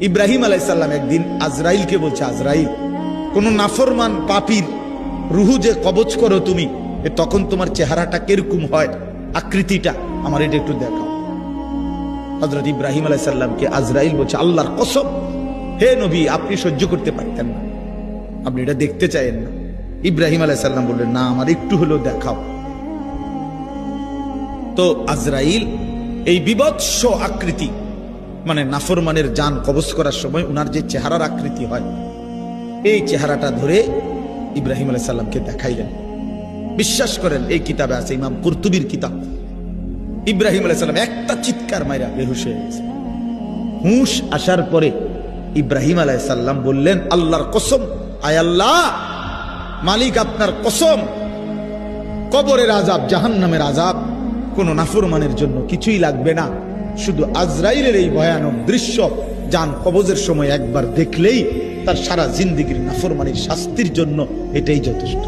ইব্রাহিম আলাইহিস সালাম একদিন আজরাইলকে বলছে, আজরাইল, কোন নাফরমান পাপীর রুহু যে কবজ করো তুমি, তখন তোমার চেহারাটা কিরকম হয়, আকৃতিটা আমার এটা একটু দেখাও। হযরত ইব্রাহিম আলাইহিস সালামকে আজরাইল বলছে, আল্লাহর কসম হে নবী, আপনি সহ্য করতে পারতেন না, আপনি এটা দেখতে চাইেন না। ইব্রাহিম আলাইহিস সালাম বললেন, না, আমার একটু হলেও দেখাও। তো আজরাইল এই বিভৎস আকৃতি, মানে নাফরমানের জান কবজ করার সময় উনার যে চেহারার আকৃতি হয়, এই চেহারাটা ধরে ইব্রাহিম আলাইহিস সালামকে দেখাইলেন। বিশ্বাস করেন, এই কিতাবে আছে, ইমাম কুরতুবীর কিতাব। ইব্রাহিম আলাইহিস সালাম একটা চিৎকার মাইরা বেহুশ হয়ে গেছে। হুঁশ আসার পরে ইব্রাহিম আলাইহিস সালাম বললেন, আল্লাহর কসম, আয় আল্লাহ, মালিক আপনার কসম, কবরের আযাব, জাহান্নামের আযাব কোন নাফরমানের জন্য কিছুই লাগবে না, শুধু আজরাইলের এই ভয়ানক দৃশ্য জান কবজের সময় একবার দেখলেই তার সারা জিন্দেগীর নাফরমানির শাস্তির জন্য এটাই যথেষ্ট।